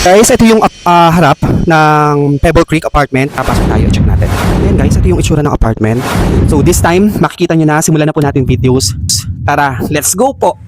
Guys, ito yung harap ng Pebble Creek apartment. Papasok tayo, check natin. Ayan guys, ito yung itsura ng apartment. So this time, makikita nyo na, simulan na po natin videos. Tara, let's go po!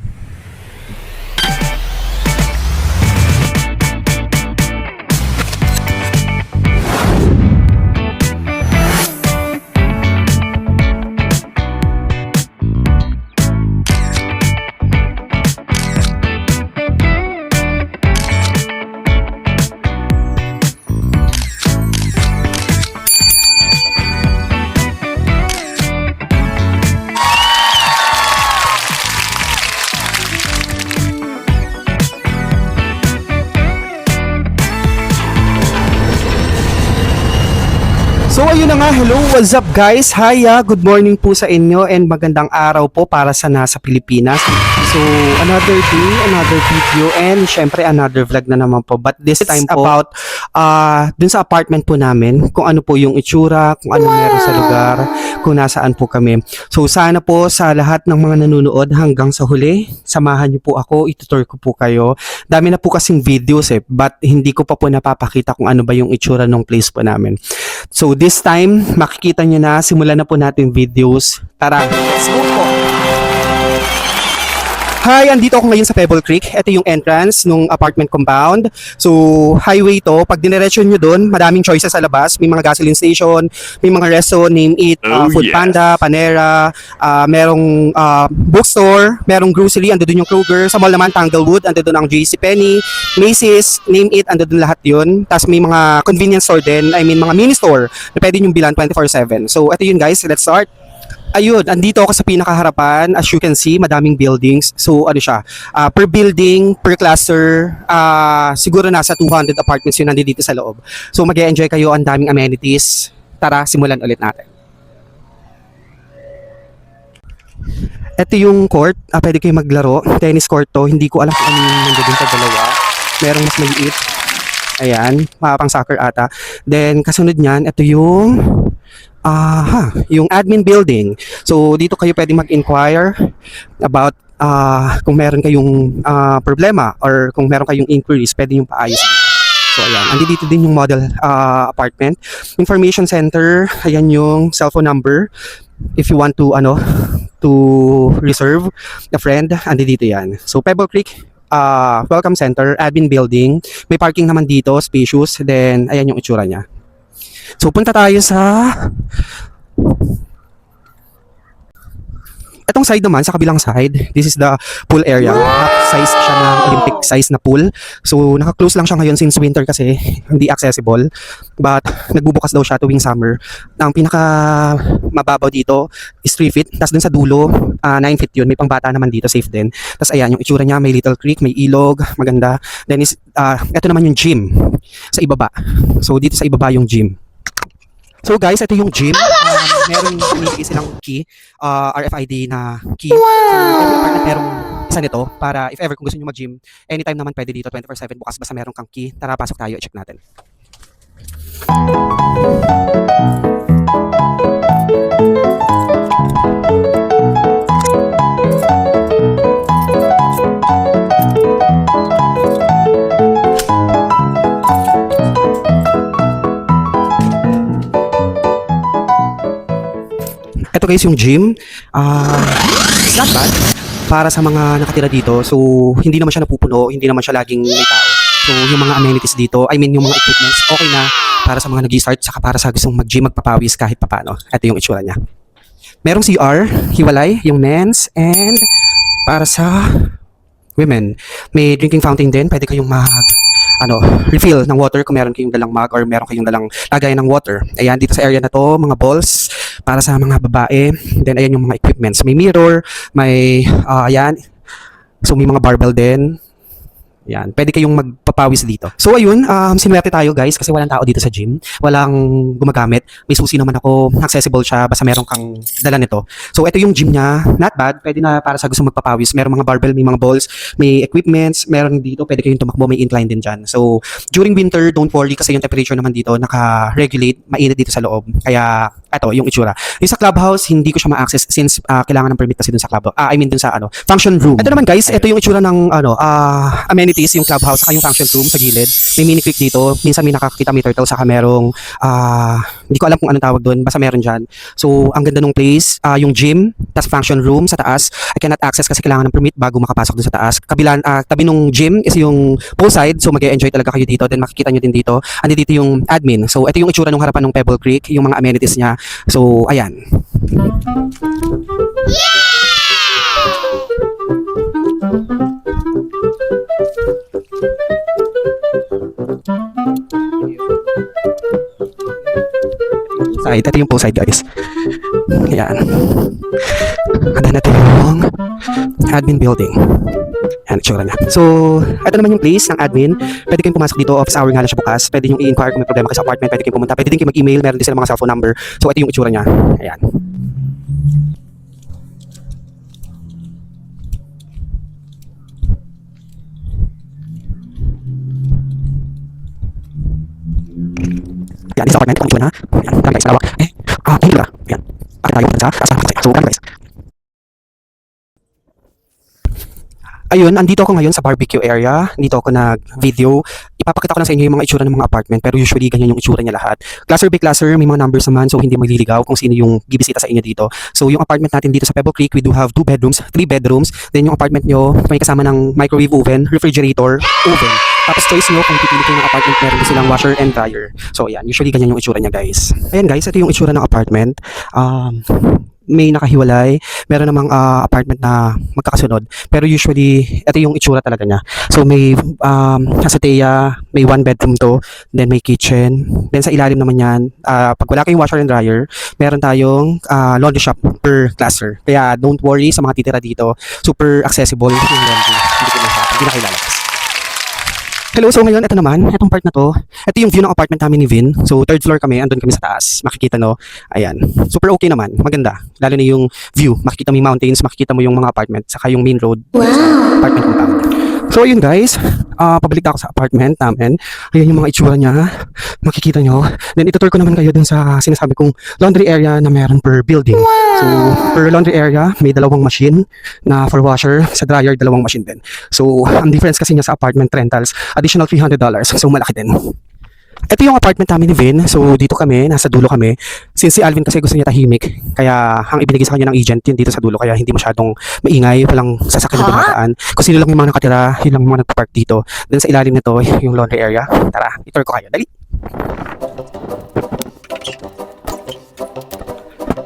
So ayun na nga, hello, what's up guys? Hi, good morning po sa inyo and magandang araw po para sa nasa Pilipinas. So another day, another video and syempre another vlog na naman po. But this time po about dun sa apartment po namin, kung ano po yung itsura, kung ano meron sa lugar, kung nasaan po kami. So sana po sa lahat ng mga nanonood hanggang sa huli, samahan niyo po ako, itutur ko po kayo. Dami na po kasing videos but hindi ko pa po napapakita kung ano ba yung itsura ng place po namin. So this time, makikita nyo na, simulan na po natin videos. Tara, let's go po! Hi, andito ako ngayon sa Pebble Creek. Ito yung entrance ng apartment compound. So, highway to. Pag dinereksyon nyo dun, madaming choices sa labas. May mga gasoline station, may mga resto, Name It, Food Panda, Panera, merong bookstore, merong grocery, ando dun yung Kroger. Sa mall naman, Tanglewood, ando dun ang JCPenney, Macy's, Name It, ando dun lahat yun. Tapos may mga convenience store din, mga mini store na pwede nyo bilan 24/7. So, ito yun guys, let's start. Ayun, andito ako sa pinakaharapan. As you can see, madaming buildings. So, ano siya, per building, per cluster, siguro nasa 200 apartments yun nandito sa loob. So, mag-e-enjoy kayo, ang daming amenities. Tara, simulan ulit natin. Ito yung court, pwede kayo maglaro. Tennis court to, hindi ko alam kung ano yung nandun sa dalawa. Merong mas maliit. Ayan, pang soccer ata. Then, kasunod niyan, ito yung yung admin building. So dito kayo pwedeng mag-inquire about kung meron kayong problema or kung meron kayong inquiries, pwede yung paayos dito. So ayan, andito din yung model apartment. Information center, ayan yung cellphone number if you want to to reserve a friend, andito yan. So Pebble Creek welcome center, admin building. May parking naman dito, spacious. Then ayan yung itsura niya. So punta tayo sa etong side naman, sa kabilang side. This is the pool area. Half-size siya na Olympic size na pool. So naka-close lang siya ngayon since winter kasi hindi accessible. But nagbubukas daw siya tuwing summer. Ang pinaka mababaw dito is 3 feet. Tapos dun sa dulo, 9 feet yun. May pangbata naman dito, safe din. Tapos ayan, yung itsura niya, may little creek, may ilog, maganda. Then is, ito naman yung gym sa ibaba. So dito sa ibaba yung gym. So guys, ito yung gym. Meron binibigay silang key, RFID na key. So every apartment merong isa nito para if ever kung gusto nyo mag-gym, anytime naman pwede dito, 24/7 bukas basta meron kang key. Tara, pasok tayo, check natin. Ito guys yung gym. It's not bad para sa mga nakatira dito. So hindi naman siya napupuno, hindi naman siya laging may tao. So yung mga amenities dito, yung mga equipments, okay na para sa mga nag-start saka para sa gustong mag-gym, magpapawis kahit papano. Ito yung itsura niya. Merong CR, hiwalay, yung men's, and para sa women, may drinking fountain din. Pwede kayong refill ng water kung meron kayong dalang mug or meron kayong dalang lagayan ng water. Ayan, dito sa area na to, mga balls para sa mga babae. Then ayan yung mga equipments. May mirror, may ayan. So may mga barbell din. Yan, pwede kayong magpapawis dito. So ayun, sinuwerte tayo guys kasi walang tao dito sa gym. Walang gumagamit. May susi naman ako. Accessible siya basta meron kang dala nito. So ito yung gym niya. Not bad. Pwede na para sa gusto magpapawis. Merong mga barbell, may mga balls, may equipments. Meron dito. Pwede kayong tumakbo. May incline din dyan. So during winter, don't worry kasi yung temperature naman dito naka-regulate. Mainit dito sa loob. Kaya Ito, yung itsura. Yung sa clubhouse, hindi ko siya ma-access since kailangan ng permit kasi dun sa clubhouse. I mean dun sa function room. Ito naman guys, ito yung itsura ng amenities, yung clubhouse, saka yung function room sa gilid. May mini creek dito. Minsan may nakakita may turtle, saka merong, hindi ko alam kung anong tawag dun, basta meron dyan. So, ang ganda ng place, yung gym, tas function room sa taas. I cannot access kasi kailangan ng permit bago makapasok dun sa taas. Kabilan, tabi nung gym is yung poolside, so mag-e-enjoy talaga kayo dito. Then makikita nyo din dito. Andi dito yung admin. So, ito yung itsura ng harapan ng Pebble Creek, yung mga amenities niya. So, ayan. Side, ito yung poolside guys. Ayan. Ada na ito yung admin building. Yan, itsura niya. So, ito naman yung place ng admin. Pwede kayong pumasok dito. Office hour nga lang siya bukas. Pwede nyo i-inquire kung may problema kayo sa apartment. Pwede kayong pumunta. Pwede din kayong mag-email. Meron din sila mga cellphone number. So, ito yung itsura niya. Ayan. Yan, sa apartment. Ito ang itsura na. Ayan, dami guys. Malawak. Hindi ba? Ayan. Bakit tayo punta sa taas? So, dami guys. Ayun, andito ako ngayon sa barbecue area. Dito ako nag-video. Ipapakita ko lang sa inyo yung mga itsura ng mga apartment, pero usually ganyan yung itsura niya lahat. Cluster by cluster, may mga numbers naman, so hindi magliligaw kung sino yung bibisita sa inyo dito. So yung apartment natin dito sa Pebble Creek, we do have 2 bedrooms, 3 bedrooms. Then yung apartment nyo, may kasama ng microwave oven, refrigerator, oven. Tapos choice nyo kung pipili kayo ng apartment, meron din silang washer and dryer. So ayan, usually ganyan yung itsura niya guys. Ayan guys, ito yung itsura ng apartment. May nakahiwalay, meron namang apartment na magkakasunod. Pero usually, ito yung itsura talaga niya. So may azotea, may 1 bedroom to, then may kitchen. Then sa ilalim naman yan, pag wala kayong washer and dryer, meron tayong laundry shop per cluster. Kaya don't worry sa mga titira dito, super accessible yung laundry. Hindi na kailangan. Hello, so ngayon, ito naman, itong part na to, ito yung view ng apartment namin ni Vin. So, 3rd floor kami, andun kami sa taas. Makikita, no? Ayan. Super okay naman, maganda. Lalo na yung view, makikita mo yung mountains, makikita mo yung mga apartment, saka yung main road. Wow! Apartment compound. So, ayun guys, pabalik na ako sa apartment namin. Ayan yung mga itsura niya, makikita nyo. Then, itutur ko naman kayo dun sa sinasabi kong laundry area na meron per building. Wow! So, per laundry area, may 2 machine na for washer, sa dryer, 2 machine din. So, ang difference kasi niya sa apartment rentals, additional $300. So, malaki din. Ito yung apartment namin ni Vin. So, dito kami, nasa dulo kami. Since si Alvin kasi gusto niya tahimik, kaya ang ibinigay sa kanya ng agent yun dito sa dulo. Kaya hindi masyadong maingay, walang sasakyan na dumadaan. Kung sino lang yung mga nakatira, yun lang yung mga nagpa-park dito. Then sa ilalim nito, yung laundry area. Tara, itour ko kayo. Dali!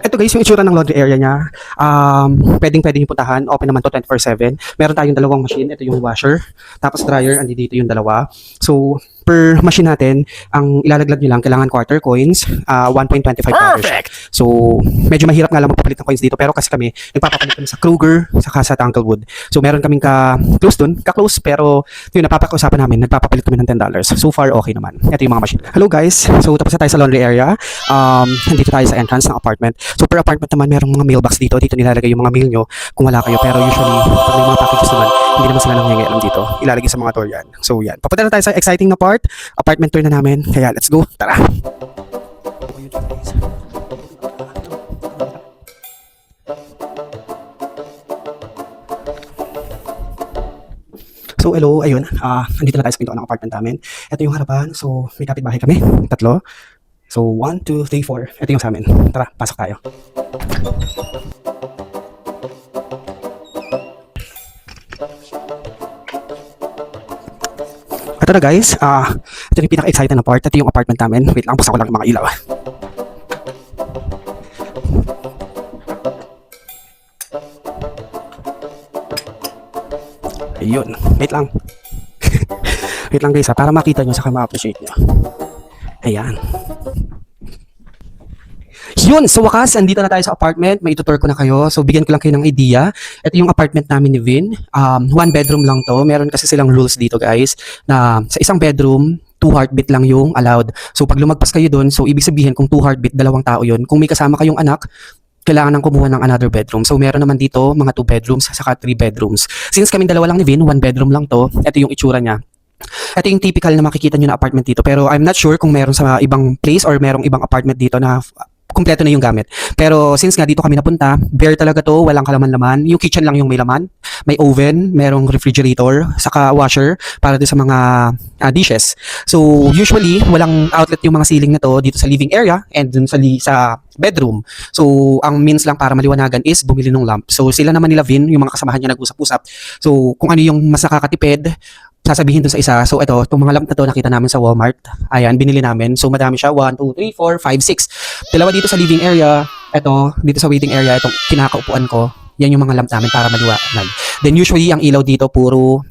Ito guys, yung itsura ng laundry area niya. Pwedeng yung puntahan. Open naman to 24/7. Meron tayong 2 machine. Ito yung washer. Tapos dryer, andi dito yung 2. So, per machine natin, ang ilalaglag nyo lang, kailangan quarter coins, $1.25. So, medyo mahirap nga lang magpapalit ng coins dito. Pero kasi kami, nagpapapalit kami sa Kruger, saka sa Tanglewood. So, meron kaming ka-close dun. Ka-close, pero yun, napapakausapan namin. Nagpapapalit kami ng $10. So far, okay naman. Ito yung mga machine. Hello guys. So, tapos na tayo sa laundry area. Nandito tayo sa entrance ng apartment. So, per apartment naman, merong mga mailbox dito. Dito nilalagay yung mga mail nyo kung wala kayo. Pero usually, pag may mga packages naman, hindi naman sila nangyayari dito. Ilalagay sa mga door yan. So, yan. Papunta na tayo sa exciting na part. Apartment tour na namin. Kaya, let's go. Tara. So, hello. Ayun. Nandito na tayo sa pintuan ng apartment namin. Ito yung harapan. So, may kapitbahay kami. 3. So, 1, 2, 3, 4. Ito yung sa amin. Tara, pasok tayo. Ito na guys. Ito yung pinaka-excited na part. Ito yung apartment namin. Wait lang, buksan ko lang yung mga ilaw. Ayun. Wait lang. Wait lang guys para makita nyo saka ma-appreciate nyo. Ayan. Yun, sa wakas, andito na tayo sa apartment. May itutur ko na kayo. So, bigyan ko lang kayo ng idea. Ito yung apartment namin ni Vin. 1 bedroom lang to. Meron kasi silang rules dito, guys, na sa isang bedroom, 2 heartbeat lang yung allowed. So, pag lumagpas kayo dun, so, ibig sabihin, kung 2 heartbeat, 2 tao yun. Kung may kasama kayong anak, kailangan nang kumuha ng another bedroom. So, meron naman dito mga 2 bedrooms, saka 3 bedrooms. Since kaming 2 lang ni Vin, 1 bedroom lang to. Ito yung itsura niya. Ito yung typical na makikita nyo na apartment dito. Pero I'm not sure kung meron sa ibang place or merong ibang apartment dito na kumpleto na yung gamit. Pero since nga dito kami napunta, bare talaga to, walang kalaman-laman. Yung kitchen lang yung may laman. May oven, merong refrigerator, saka washer para doon sa mga dishes. So usually, walang outlet yung mga ceiling na to dito sa living area and dun sa bedroom. So ang means lang para maliwanagan is bumili ng lamp. So sila naman nila Vin, yung mga kasamahan niya nag-usap-usap. So kung ano yung mas nakakatipid, sasabihin dun sa isa. So ito, itong mga lamp na to nakita namin sa Walmart. Ayan, binili namin. So madami siya. 1, 2, 3, 4, 5, 6. Dalawa dito sa living area. Ito, dito sa waiting area, itong kinakaupuan ko. Yan yung mga lamp namin para maliwanag. Then usually ang ilaw dito puro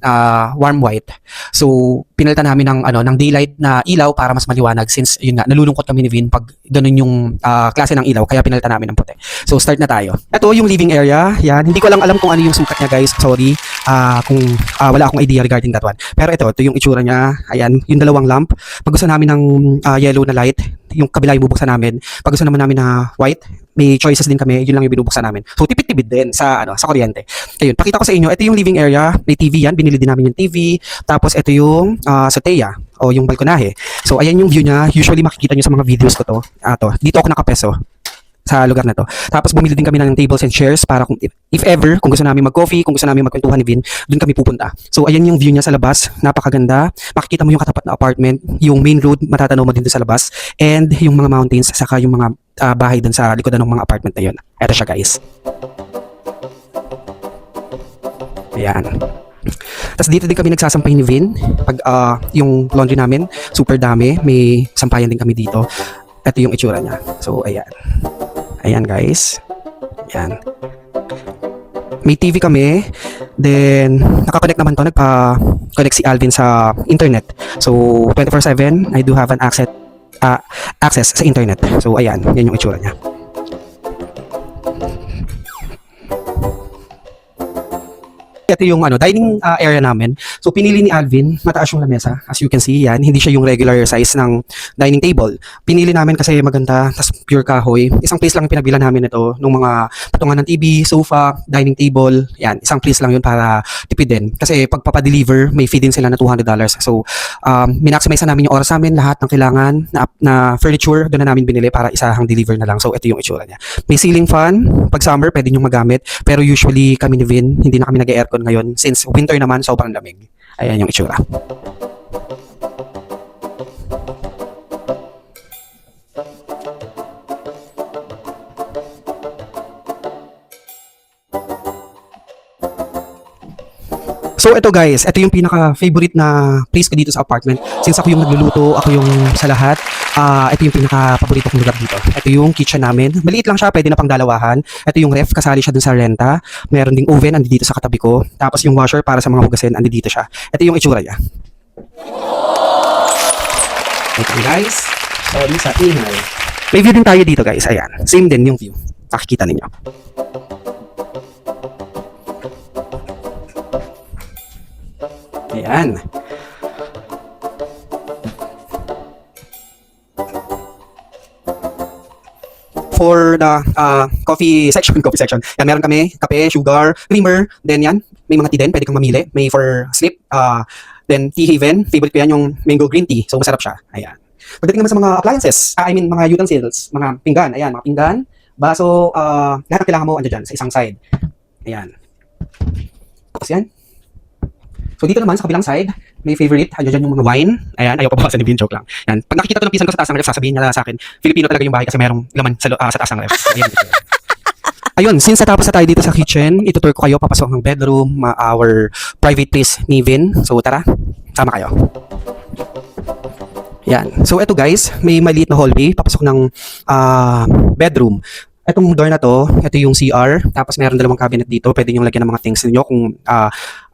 warm white. So pinalitan namin ng daylight na ilaw para mas maliwanag since yun nga nalulungkot kami ni Vin pag ganun yung klase ng ilaw kaya pinalitan namin ng puti. So start na tayo. Ito yung living area. Yan, hindi ko lang alam kung ano yung sukat niya guys. Sorry. Kung wala akong idea regarding that one. Pero ito yung itsura niya. Ayan, yung dalawang lamp. Pag gusto namin ng yellow na light, yung kabila yung bubuksan namin. Pag gusto naman namin na white, may choices din kami, yun lang yung binubuksan namin. So tipid-tipid din sa kuryente. Ayun, pakita ko sa inyo, ito yung living area, may TV yan, binili din namin yung TV. Tapos ito yung azotea o yung balkonahe. So ayan yung view niya, usually makikita niyo sa mga videos ko to. Dito ako nakapeso sa lugar na to. Tapos bumili din kami ng tables and chairs para kung if ever, kung gusto namin mag-coffee, kung gusto namin magkwentuhan ni Vin, doon kami pupunta. So ayan yung view niya sa labas, napakaganda. Makikita mo yung katapat na apartment, yung main road, matatanaw mo din doon sa labas, and yung mga mountains, saka yung mga bahay doon sa likodan ng mga apartment na yun. Eto siya guys. Ayan. Tapos dito din kami nagsasampay ni Vin. Pag yung laundry namin, super dami. May sampayan din kami dito. Ito yung itsura niya. So, ayan. Ayan guys. Ayan. May TV kami. Then, nakakonect naman to. Nagpa-connect si Alvin sa internet. So, 24/7, I do have an access sa internet. So, ayan. Yan yung itsura niya. Ito yung dining area namin. So pinili ni Alvin, mataas yung lamesa. As you can see, yan, hindi siya yung regular size ng dining table. Pinili namin kasi maganda, tas pure kahoy. Isang place lang yung pinagbilan namin ito nung mga patungan ng TV, sofa, dining table. Yan, isang place lang yun para tipid din. Kasi pag papadeliver, may fee din sila na $200. So minaximize na namin yung oras namin, lahat ng kailangan na furniture, doon na namin binili para isahang deliver na lang. So ito yung itsura niya. May ceiling fan, pag summer pwede nyo magamit. Pero usually kami ni Vin, hindi na kami nag-aircon ngayon since winter naman sobrang lamig. Ayan yung itsura. So ito guys, ito yung pinaka-favorite na place ko dito sa apartment. Since ako yung nagluluto, ako yung sa lahat, ito yung pinaka-paborito kong lugar dito. Ito yung kitchen namin. Maliit lang siya, pwede na pang dalawahan. Ito yung ref, kasali siya dun sa renta. Meron ding oven, andi dito sa katabi ko. Tapos yung washer para sa mga hugasin, andi dito siya. Ito yung itsura niya. Ito guys, sorry sa ingay. May view din tayo dito guys, ayan. Same din yung view. Nakikita ninyo. Ayan. For the coffee section, yan, meron kami kape, sugar, creamer, then yan, may mga tea din, pwede kang mamili. May for sleep, then tea haven, favorite ko yan yung mango green tea, so masarap siya. Ayan. Pagdating naman sa mga appliances, mga utensils, mga pinggan, ayan, mga pinggan, baso, lahat ng kailangan mo andyan dyan, sa isang side. Ayan. Tapos yan. So dito naman sa kabilang side, may favorite, andyan yung mga wine. Ayan, ayaw pa bawasan ni Vin, joke lang. Yan. Pag nakikita ko ng pisan ko sa taas ng ref, sasabihin niya sa akin, Filipino talaga yung bahay kasi merong laman sa taas ng ref. Ayan. Ayun, since natapos na tayo dito sa kitchen, itutur ko kayo papasok ng bedroom, our private place ni Vin. So tara, sama kayo. Yan. So ito guys, may maliit na hallway, papasok ng bedroom. Itong door na to, ito yung CR, tapos meron dalawang cabinet dito, pwede nyo lagyan ng mga things niyo kung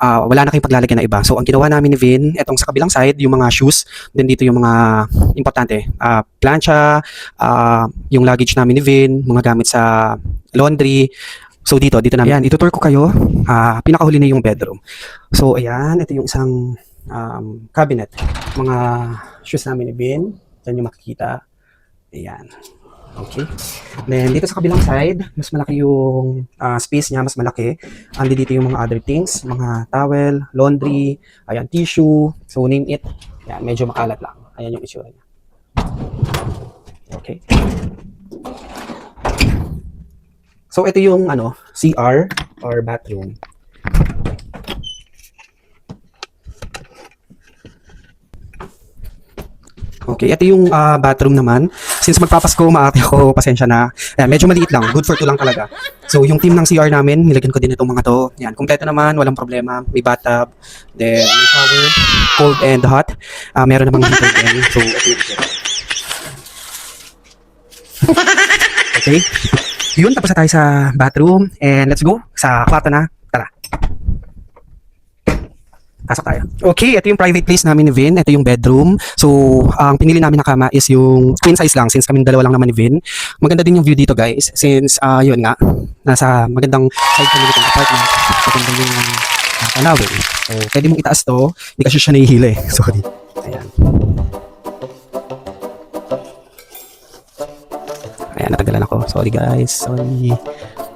wala na kayong paglalagyan na iba. So ang ginawa namin ni Vin, itong sa kabilang side, yung mga shoes, then dito yung mga importante, plancha, yung luggage namin ni Vin, mga gamit sa laundry. So dito namin. Ayan, itutur ko kayo, pinakahuli na yung bedroom. So ayan, ito yung isang cabinet, mga shoes namin ni Vin, dyan yung makikita. Ayan. Okay. Then, dito sa kabilang side, mas malaki yung space niya, mas malaki. Andi dito yung mga other things, mga towel, laundry, ayan, tissue, so name it. Ayan, medyo makalat lang. Ayan yung itsura niya. Okay. So, ito yung ano, CR or bathroom. Okay, ito yung bathroom naman. Since magpapasko, maarte ako, pasensya na. Ayan, medyo maliit lang, good for two lang talaga. So, yung team ng CR namin, nilagyan ko din itong mga to. Yan, kumpleto naman, walang problema. May bathtub, then may shower, cold and hot. Meron namang heater din. So, ito yung ito. Okay. Yun, tapos na tayo sa bathroom. And let's go sa kwarto na. Tara. Pasok tayo. Okay, ito yung private place namin ni Vin. Ito yung bedroom. So, ang pinili namin na kama is yung queen size lang since kami dalawa lang naman ni Vin. Maganda din yung view dito guys since yun nga, nasa magandang side kami dito ng apartment. Maganda yung tanawin. So, pwede mong itaas to. Hindi kasi siya nahihila eh. Sorry. Ayan. Ayan, natagalan ako. Sorry guys. Sorry.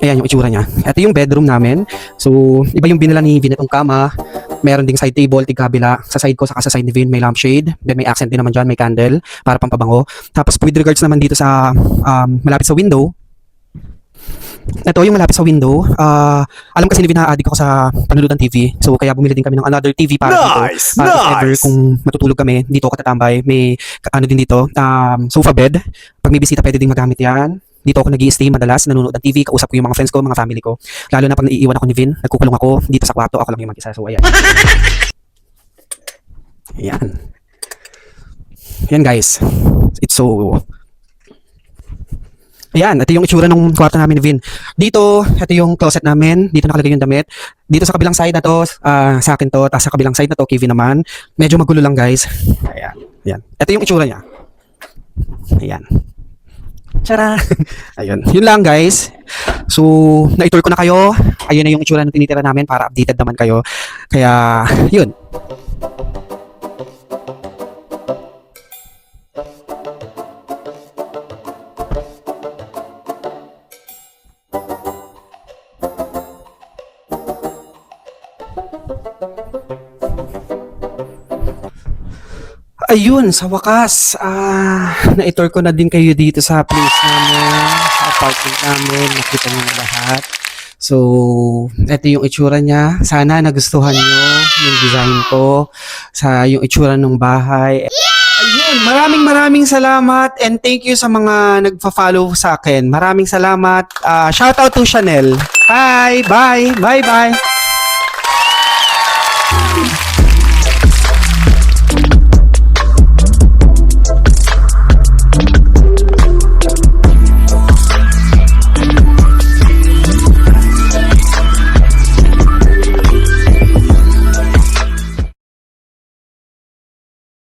Ayan yung itsura niya. Ito yung bedroom namin. So, iba yung binila ni Vin itong kama. Meron ding side table, tigkabila. Sa side ko, saka sa side ni Vin, may lampshade. Then may accent din naman dyan, may candle para pampabango. Tapos with regards naman dito sa malapit sa window. Ito yung malapit sa window. Alam kasi ni Vin na addict ako sa panonood ng TV. So kaya bumili din kami ng another TV para dito. Para if ever kung matutulog kami, dito ako tatambay. May ano din dito, sofa bed. Pag may bisita, pwede din magamit yan. Dito ako nag-i-stay madalas, nanonood ng TV, kausap ko yung mga friends ko, mga family ko. Lalo na pag naiiwan ako ni Vin, nagkukulong ako dito sa kwarto, ako lang yung mag-isa. So, ayan. Ayan. Ayan guys. It's so... Ayan, ito yung itsura ng kwarto namin ni Vin. Dito, ito yung closet namin. Dito nakalagay yung damit. Dito sa kabilang side na to, sa akin to. Tapos sa kabilang side na to, Kevin naman. Medyo magulo lang guys. Ayan. Ayan. Ito yung itsura niya. Ayan. Tara! Ayun. Yun lang guys. So, na-tour ko na kayo. Ayun na yung itsura na tinitira namin para updated naman kayo. Kaya, yun. Ayun, sa wakas, na-tour ko na din kayo dito sa place namin, sa apartment namin, nakita nyo na lahat. So, ito yung itsura niya. Sana nagustuhan nyo yung design ko sa yung itsura ng bahay. Ayun, maraming salamat and thank you sa mga nagfa-follow sa akin. Maraming salamat. Shout out to Chanel. Hi, bye, bye.